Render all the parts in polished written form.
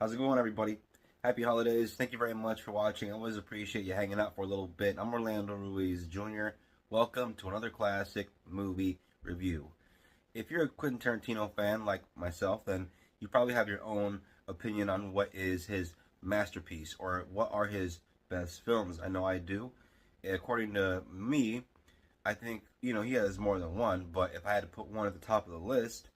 How's it going, everybody? Happy holidays. Thank you very much for watching. I always appreciate you hanging out for a little bit. I'm Orlando Ruiz Jr. Welcome to another classic movie review. If you're a Quentin Tarantino fan like myself, then you probably have your own opinion on what is his masterpiece or what are his best films. I know I do. According to me, I think, he has more than one, but if I had to put one at the top of the list,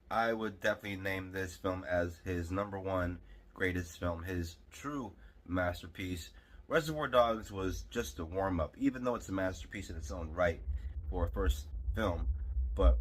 I would definitely name this film as his number one greatest film, his true masterpiece. Reservoir Dogs was just a warm-up, even though it's a masterpiece in its own right for a first film. But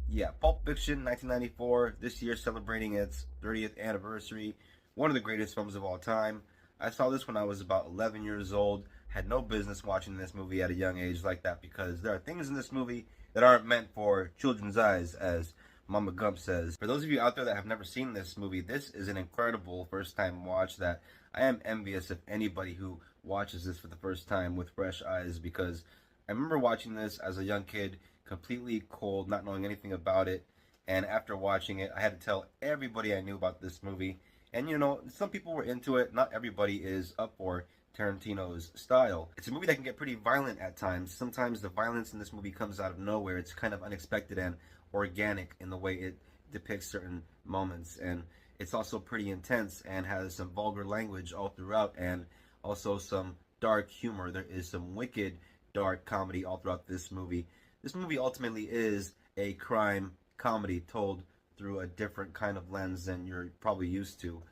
yeah, Pulp Fiction, 1994, this year celebrating its 30th anniversary, one of the greatest films of all time. I saw this when I was about 11 years old, had no business watching this movie at a young age like that because there are things in this movie that aren't meant for children's eyes, as Mama Gump says. For those of you out there that have never seen this movie, this is an incredible first time watch that I am envious of anybody who watches this for the first time with fresh eyes, because I remember watching this as a young kid, completely cold, not knowing anything about it, and after watching it, I had to tell everybody I knew about this movie. And some people were into it, not everybody is up for Tarantino's style. It's a movie that can get pretty violent at times. Sometimes the violence in this movie comes out of nowhere. It's kind of unexpected and organic in the way it depicts certain moments, and it's also pretty intense and has some vulgar language all throughout, and also some dark humor. There is some wicked dark comedy all throughout this movie. This movie ultimately is a crime comedy told through a different kind of lens than you're probably used to,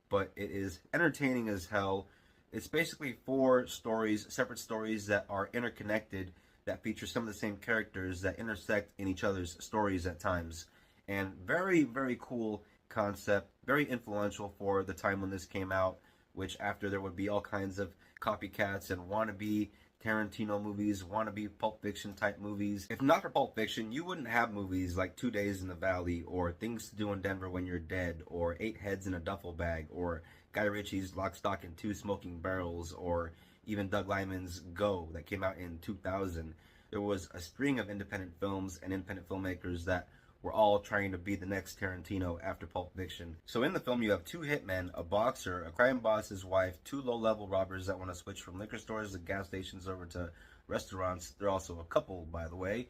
but it is entertaining as hell. It's basically four stories, separate stories that are interconnected, that feature some of the same characters that intersect in each other's stories at times. And very, very cool concept, very influential for the time when this came out, which after there would be all kinds of copycats and wannabe Tarantino movies, wannabe Pulp Fiction type movies. If not for Pulp Fiction, you wouldn't have movies like 2 Days in the Valley, or Things to Do in Denver When You're Dead, or Eight Heads in a Duffel Bag, or Guy Ritchie's Lock, Stock, and Two Smoking Barrels, or even Doug Liman's Go that came out in 2000. There was a string of independent films and independent filmmakers that were all trying to be the next Tarantino after Pulp Fiction. So in the film you have two hitmen, a boxer, a crime boss's wife, two low-level robbers that want to switch from liquor stores to gas stations over to restaurants. They're also a couple, by the way.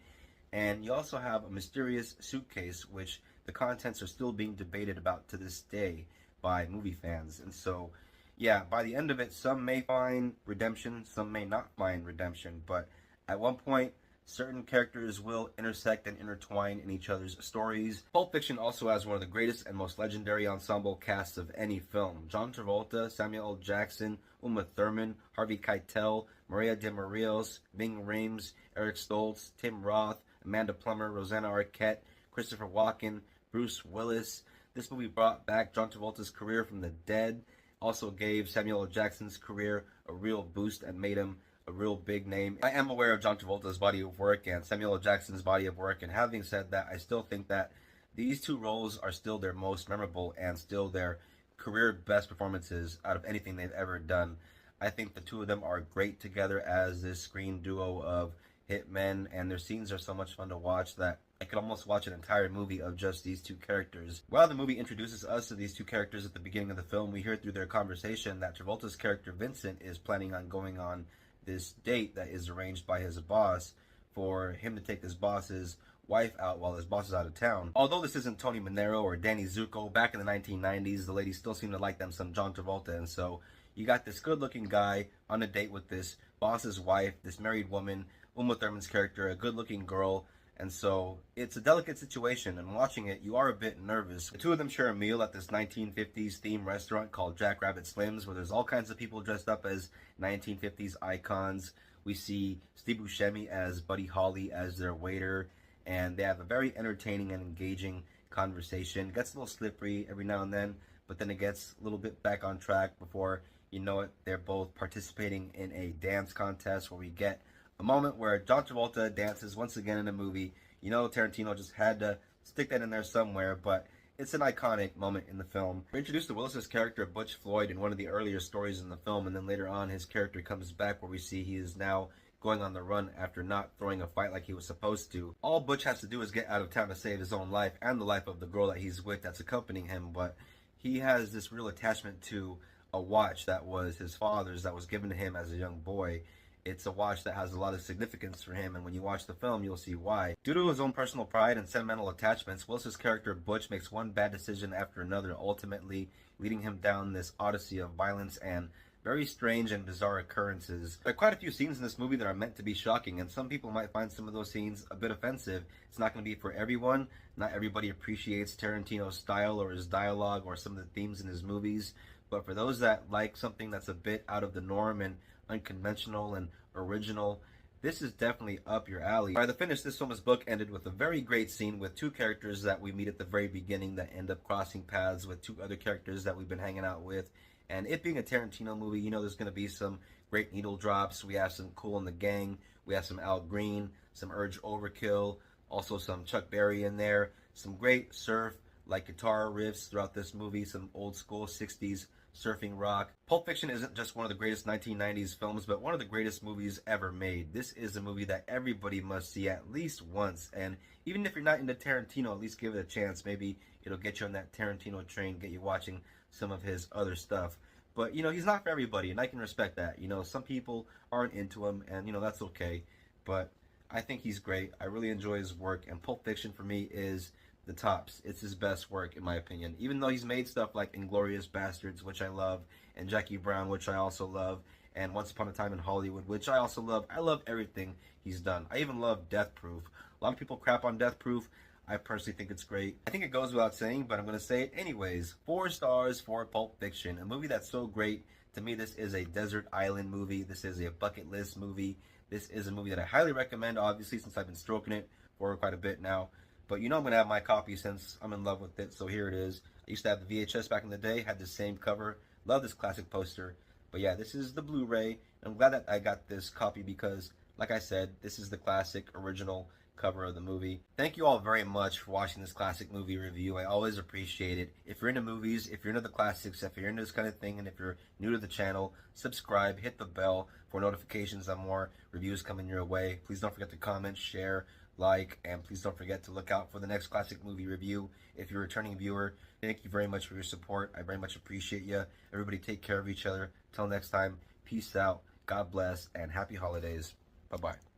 And you also have a mysterious suitcase, which the contents are still being debated about to this day by movie fans. And so, yeah, by the end of it, some may find redemption, some may not find redemption, but at one point, certain characters will intersect and intertwine in each other's stories. Pulp Fiction also has one of the greatest and most legendary ensemble casts of any film. John Travolta, Samuel L. Jackson, Uma Thurman, Harvey Keitel, Maria de Marios, Ving Rhames, Eric Stoltz, Tim Roth, Amanda Plummer, Rosanna Arquette, Christopher Walken, Bruce Willis. This movie brought back John Travolta's career from the dead, also gave Samuel L. Jackson's career a real boost and made him a real big name. I am aware of John Travolta's body of work and Samuel L. Jackson's body of work, and having said that, I still think that these two roles are still their most memorable and still their career best performances out of anything they've ever done. I think the two of them are great together as this screen duo of hitmen, and their scenes are so much fun to watch that I could almost watch an entire movie of just these two characters. While the movie introduces us to these two characters at the beginning of the film, we hear through their conversation that Travolta's character Vincent is planning on going on this date that is arranged by his boss for him to take his boss's wife out while his boss is out of town. Although this isn't Tony Manero or Danny Zuko, back in the 1990s, the ladies still seem to like them some John Travolta, and so you got this good-looking guy on a date with this boss's wife, this married woman, Uma Thurman's character, a good-looking girl, and so it's a delicate situation, and watching it, you are a bit nervous. The two of them share a meal at this 1950s themed restaurant called Jack Rabbit Slim's, where there's all kinds of people dressed up as 1950s icons. We see Steve Buscemi as Buddy Holly as their waiter, and they have a very entertaining and engaging conversation. It gets a little slippery every now and then, but then it gets a little bit back on track before you know it. They're both participating in a dance contest where we get a moment where John Travolta dances once again in a movie. Tarantino just had to stick that in there somewhere, but it's an iconic moment in the film. We're introduced to Willis's character, Butch Floyd, in one of the earlier stories in the film, and then later on his character comes back where we see he is now going on the run after not throwing a fight like he was supposed to. All Butch has to do is get out of town to save his own life and the life of the girl that he's with that's accompanying him, but he has this real attachment to a watch that was his father's, that was given to him as a young boy. It's a watch that has a lot of significance for him, and when you watch the film, you'll see why. Due to his own personal pride and sentimental attachments, Willis's character Butch makes one bad decision after another, ultimately leading him down this odyssey of violence and very strange and bizarre occurrences. There are quite a few scenes in this movie that are meant to be shocking, and some people might find some of those scenes a bit offensive. It's not going to be for everyone. Not everybody appreciates Tarantino's style or his dialogue or some of the themes in his movies, but for those that like something that's a bit out of the norm and unconventional and original, this is definitely up your alley. By the finish, this film is bookended with a very great scene with two characters that we meet at the very beginning that end up crossing paths with two other characters that we've been hanging out with. And it being a Tarantino movie, you know there's going to be some great needle drops. We have some Kool and the Gang. We have some Al Green, some Urge Overkill, also some Chuck Berry in there. Some great surf, like guitar riffs throughout this movie, some old school 60s surfing rock. Pulp Fiction isn't just one of the greatest 1990s films, but one of the greatest movies ever made. This is a movie that everybody must see at least once, and even if you're not into Tarantino, at least give it a chance. Maybe it'll get you on that Tarantino train, get you watching some of his other stuff. But, you know, he's not for everybody, and I can respect that. You know, some people aren't into him, and, you know, that's okay. But I think he's great. I really enjoy his work, and Pulp Fiction for me is the tops. It's his best work, in my opinion. Even though he's made stuff like Inglourious Bastards, which I love, and Jackie Brown, which I also love, and Once Upon a Time in Hollywood, which I also love. I love everything he's done. I even love Death Proof. A lot of people crap on Death Proof. I personally think it's great. I think it goes without saying, but I'm going to say it anyways. 4 stars for Pulp Fiction, a movie that's so great. To me, this is a desert island movie. This is a bucket list movie. This is a movie that I highly recommend, obviously, since I've been stroking it for quite a bit now. But you know I'm going to have my copy since I'm in love with it, so here it is. I used to have the VHS back in the day, had the same cover. Love this classic poster. But yeah, this is the Blu-ray. I'm glad that I got this copy because, like I said, this is the classic original cover of the movie. Thank you all very much for watching this classic movie review. I always appreciate it. If you're into movies, if you're into the classics, if you're into this kind of thing, and if you're new to the channel, subscribe, hit the bell for notifications on more reviews coming your way. Please don't forget to comment, share, like, and please don't forget to look out for the next classic movie review. If you're a returning viewer, thank you very much for your support. I very much appreciate you. Everybody take care of each other. Till next time, peace out, God bless, and happy holidays. Bye-bye.